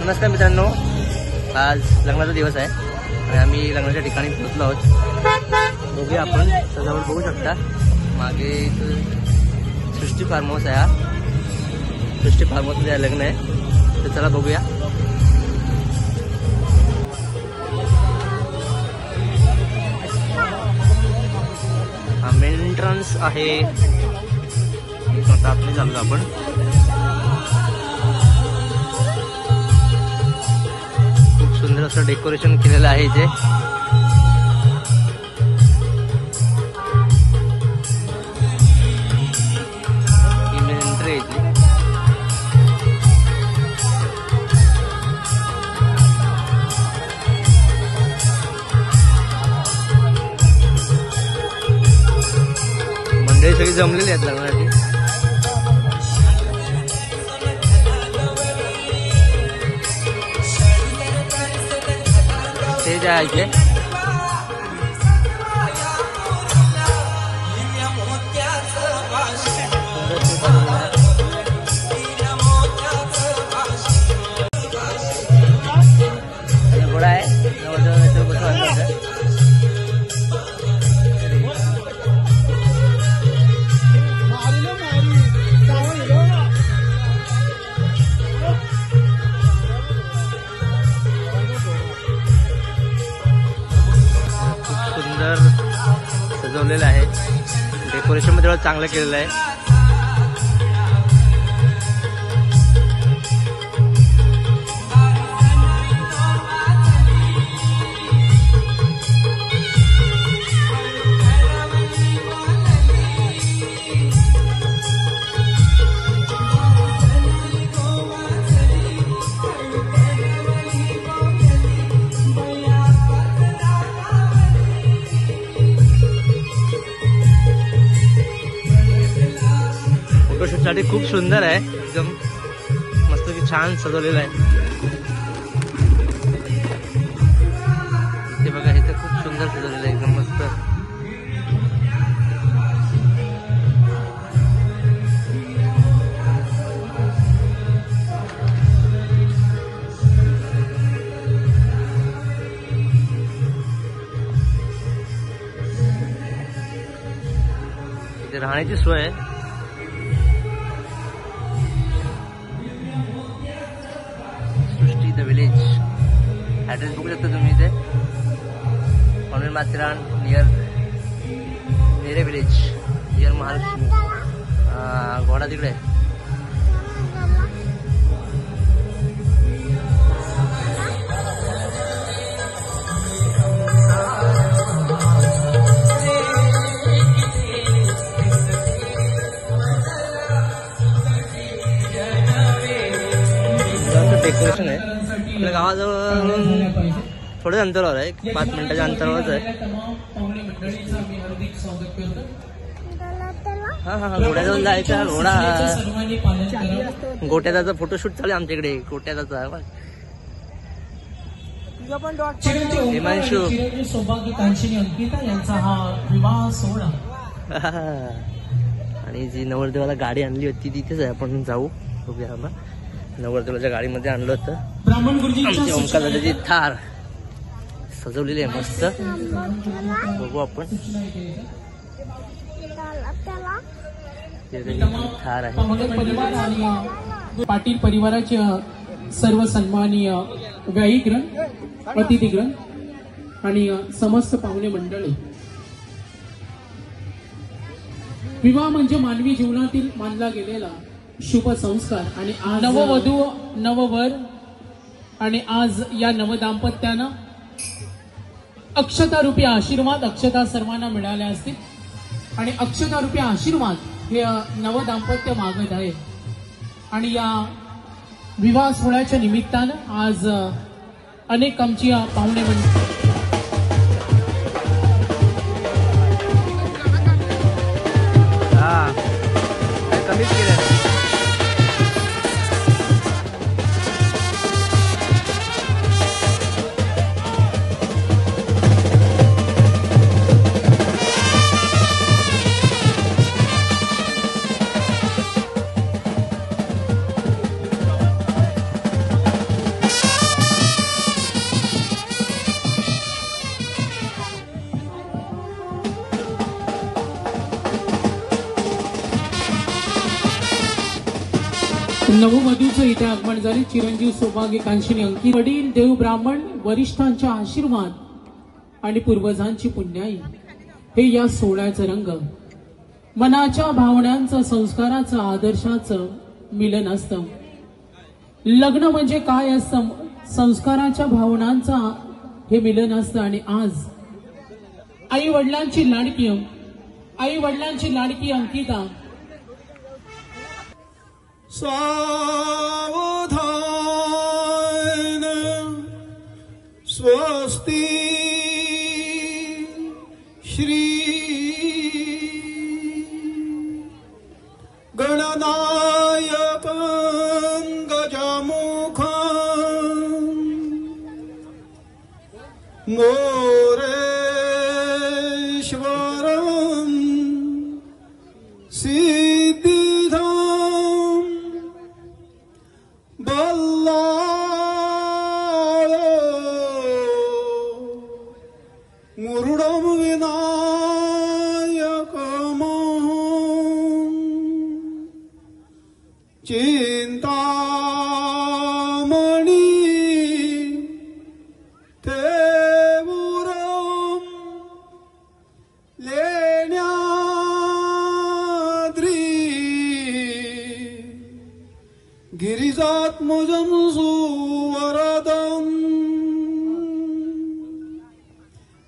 नमस्कार मित्रांनो, आज लग्नाचा दिवस आहे आणि आम्ही लग्नाच्या ठिकाणी पोहोचलो आहोत। बघूया आपण सजावट बघू शकता। मागे सृष्टी फार्म हाऊस आहे, हा सृष्टी फार्म हाऊसमध्ये लग्न आहे, तर चला बघूया। हा मेन एंट्रन्स आहे, आता आपण चाललो आपण। सुंदर असं डेकोरेशन केलेलं आहे इथे। मेन एंट्री आहे इथे। मंडळी सगळी जमलेली आहेत लग्नासाठी। स्टेज आहे इथे। घोडा आहे, सुंदर सजवलेलं आहे। डेकोरेशन मध्ये चांगलं केलेलं आहे। फोटोशूट साठी खूप सुंदर आहे, एकदम मस्त की छान सजवलेलं आहे। ते बघा, इथे खूप सुंदर सजवलेलं आहे, एकदम मस्त। इथे राहण्याची सोय आहे। विलेज ॲड्रेस बघू शकता तुम्ही इथे। Panvel Matheran near village, near Mahalakshmi. घोडा तिकडे आहे। डेकोरेशन आहे आपल्या गावाजवळ, थोड्याच अंतरावर आहे, 5 मिनिटाच्या अंतरावरच आहे। हा घोड्याजवळ जायचं। गोट्याचा फोटोशूट चालू आहे आमच्याकडे, गोट्याचा। हिमांशू आणि जी नवरदेवाला गाडी आणली होती तिथेच आहे, आपण जाऊ बघूया। आम्हाला नवरदेवाच्या गाडीमध्ये आणलं होतं। आमची ओंकार दादाची थार सजवलेली आहे मस्त, बघू आपण। थार आहे। पाटील परिवाराचे सर्व सन्माननीय व्यायीगण, अतिथीगण आणि समस्त पाहुणे मंडळी, विवाह म्हणजे मानवी जीवनातील मानला गेलेला शुभ संस्कार आणि आज नववधू नववर आणि आज या नवदाम्पत्यानं अक्षता रूपी आशीर्वाद, अक्षता सर्वांना मिळाल्या असतील आणि अक्षता रूपी आशीर्वाद हे नवदाम्पत्य मागत आहे। आणि या विवाह सोहळ्याच्या निमित्तानं आज अनेक आमची पाहुणे मंडळी कमीच केलं। नववधूचं इथे आगमन झाले. चिरंजीव सौभाग्य कांक्षिणी अंकित वडील देव ब्राह्मण वरिष्ठांच्या आशीर्वाद आणि पूर्वजांची पुण्याई हे या सोहळ्याचं रंग. मनाच्या भावनांचं संस्काराचं आदर्शाचं मिलन असतं. लग्न म्हणजे काय असतं? संस्काराच्या भावनांचं हे मिलन असतं. आणि आज आई वडिलांची लाडकी अंकिता सावधान स्वस्ति श्री गणनायकं गजमुखं मोरेश्वरं सिद्धिधं बल्लाळ मुरुडं विनायकमहं चिंतामणी थेवुरं लेण्याद्री गिरिजात्मजं सुवरदं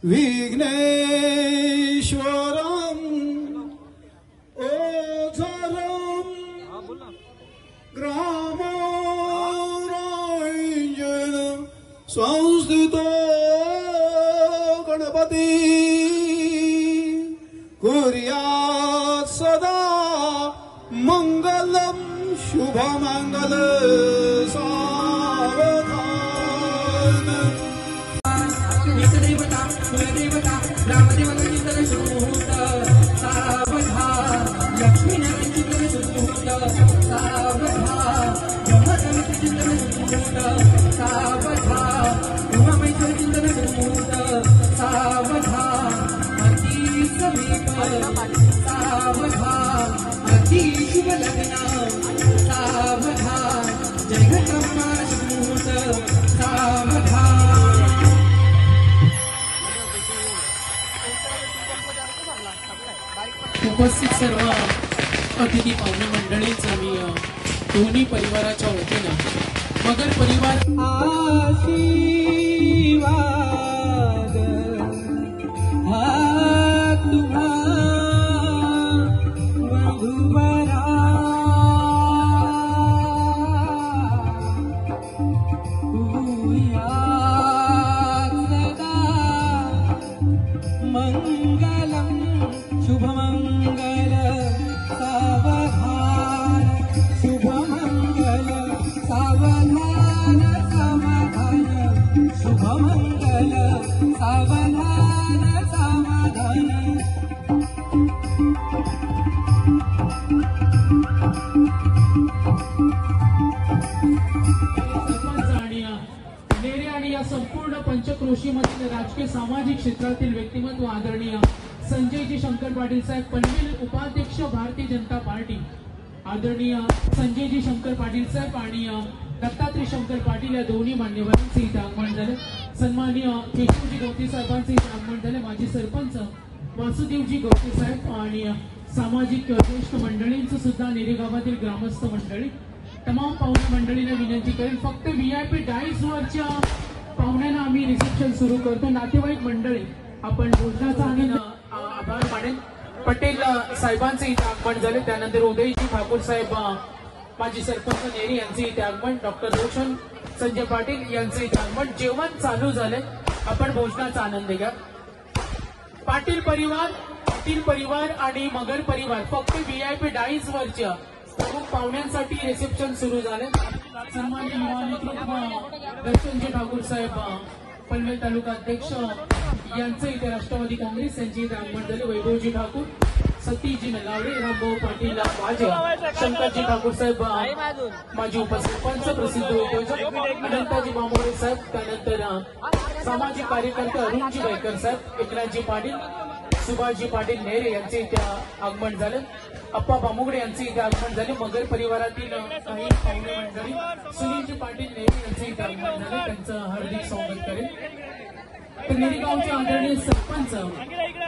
विघ्नेश्वरं ओझरं ग्रामराञ्जन संस्थितो गणपती कुर्यात् सदा मंगलम शुभमंगल सावधान. देवता कुलदेवता ग्रामदेवता चिंतन शुभमुहूर्त सावधान. लक्ष्मीनारायण चिंतन शुभमुहूर्त सावधान. ब्रह्मदेवता चिंतन शुभमुहूर्त सावधान. उमामहेश्वर चिंतन शुभमुहूर्त सावधान. अति समीप सावधान. अति शुभ लग्न सावधान. जय घटप्पा शुभमुहूर्त सावधान. उपस्थित सर्व अतिथी पाहुणे मंडळींचा मी दोन्ही परिवाराच्या वतीनं मगर परिवार आशीर्वाद हा तुम्हा वधूवरा भूयात् सदा मंगलम शुभमंगल सावधान. शुभमंगल सावधान समाधान. शुभमंगल सावधान समाधान. नेरे आणि या संपूर्ण पंचक्रोशीमधील राजकीय सामाजिक क्षेत्रातील व्यक्तिमत्व आदरणीय संजयजी शंकर पाटील साहेब पनवेल उपाध्यक्ष भारतीय जनता पार्टी आदरणीय संजयजी शंकर पाटील साहेब आणि दत्तात्रय शंकर पाटील या दोन्ही मान्यवरांचे इथे आगमन झाले. सन्माननीय केशवजी गवते साहेबांचे इथे आगमन झाले. माजी सरपंच वासुदेवजी गवते साहेब आणि सामाजिक ज्येष्ठ मंडळींचं सुद्धा नेरे गावातील ग्रामस्थ मंडळी तमाम पाहुणे मंडळींना विनंती करेन फक्त VIP डाईस वरच्या पाहुण्यांना आम्ही रिसेप्शन सुरू करतो. नातेवाईक मंडळी आपण भोजनाचा आणि आभार मानेन. पटेल साहेबांचे इथे आगमन झाले. त्यानंतर उदयजी ठाकूर साहेब माजी सरपंच नेरी यांचे इथे आगमन. डॉक्टर रोशन संजय पाटील यांचे इथे आगमन. जेवण चालू झाले. आपण भोजनाचा आनंद घ्या. पाटील परिवार आणि मगर परिवार फक्त VIP डाईस वरच्या प्रमुख पाहुण्यांसाठी रिसेप्शन सुरू झाले. सन्माननीय युवा नेतृत्व दर्शनजी ठाकूर साहेब पनवेल तालुका अध्यक्ष यांचे इथे राष्ट्रवादी काँग्रेस यांचे इथे आगमन झाले. वैभवजी ठाकूर, सतीशजी नलावडे, रामभाऊ पाटील माझे, शंकरजी ठाकूर साहेब माजी उपसरपंच, प्रसिद्ध उद्योजक अनंताजी बांबोळे साहेब, त्यानंतर सामाजिक कार्यकर्ते अरुणजी बैकर साहेब, एकनाथजी पाटील, सुभाषजी पाटील नेरे यांचे इथे आगमन झालं. अप्पा बामुगडे यांचे इथे आगमन झाले. मगर परिवारातील काही पाहुणे मंडळी सुनीलजी पाटील नेरे यांचे इथे आगमन झाले. त्यांचं हार्दिक स्वागत करेल. तर निरीगावचे आदरणीय सरपंच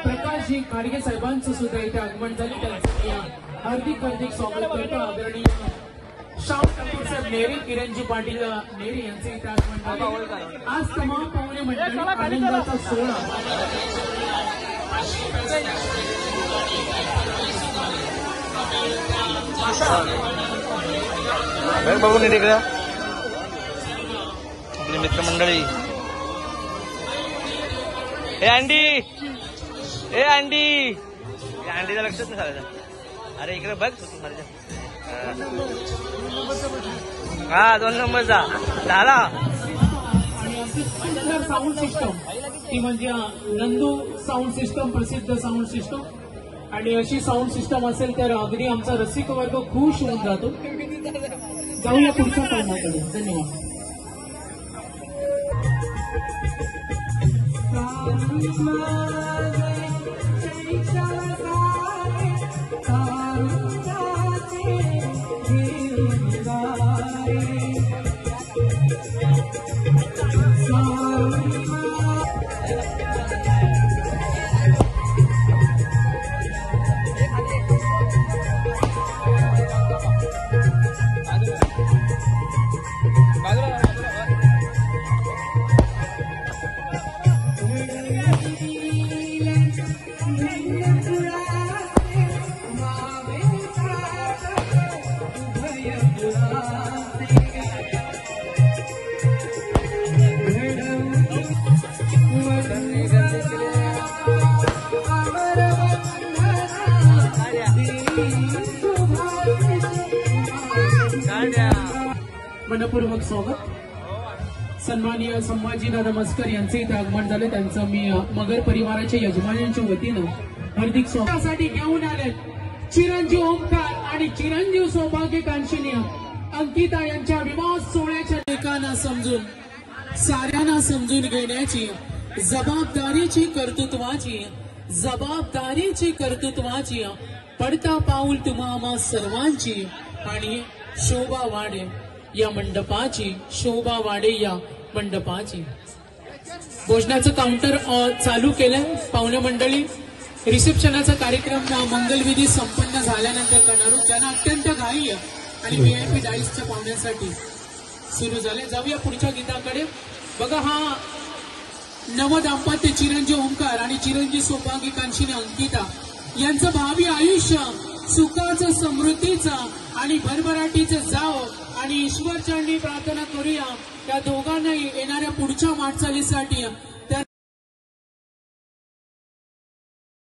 प्रकाशजी खाडगे साहेबांचं सुद्धा इथे आगमन झाले. त्यांचं हार्दिक स्वागत करतो. आदरणीय श्याम ठाकूर साहेब नेरे किरणजी पाटील नेरे यांचे इथे आगमन झाले. आज तमाम पाहुणे मंडळी आनंदाचा सोहळा बघून तिकडे आपली मित्रमंडळी. हे अंडीचं लक्षच नाही झालं. अरे इकडे बघ हा 2 नंबरचा झाला. आणि आमची सुंदर साऊंड सिस्टम ती म्हणजे नंदू साऊंड सिस्टम, प्रसिद्ध साऊंड सिस्टम. आणि अशी साऊंड सिस्टम असेल तर अगदी आमचा रसिक वर्ग खुश होऊन जातो. जाऊया पुढच्या कामाकडे. धन्यवाद. मनपूर्वक स्वागत. सन्माननीय संभाजीदादा मस्कर यांचे इथे आगमन झाले. त्यांचं मी मगर परिवाराच्या यजमानांच्या वतीनं हार्दिक स्वागतासाठी घेऊन आले. चिरंजीव ओमकार आणि चिरंजीव सौभाग्यकांक्षिणी अंकिता यांच्या विवाह सोहळ्याच्या एकांना समजून साऱ्यांना समजून घेण्याची जबाबदारीची कर्तृत्वाची पडता पाऊल तुम्हा आम्हा सर्वांची आणि शोभा वाढे या मंडपाची. भोजनाचं काउंटर चालू केलंय. पाहुणे मंडळी रिसेप्शनाचा कार्यक्रम मंगलविधी संपन्न झाल्यानंतर करणार आहोत. ज्यांना अत्यंत घाई आणि VIP डाईसच्या पाहुण्यांसाठी सुरू झाले. जाऊया पुढच्या गीताकडे. बघा, हा नवदाम्पत्य चिरंजीव ओंकार आणि चिरंजीव सौभाग्यकांक्षिणी अंकिता यांचं भावी आयुष्य सुखाचं, समृद्धीचं आणि भरभराटीचं जावं आणि ईश्वरचरणी प्रार्थना करूया त्या दोघांनाही येणाऱ्या पुढच्या वाटचालीसाठी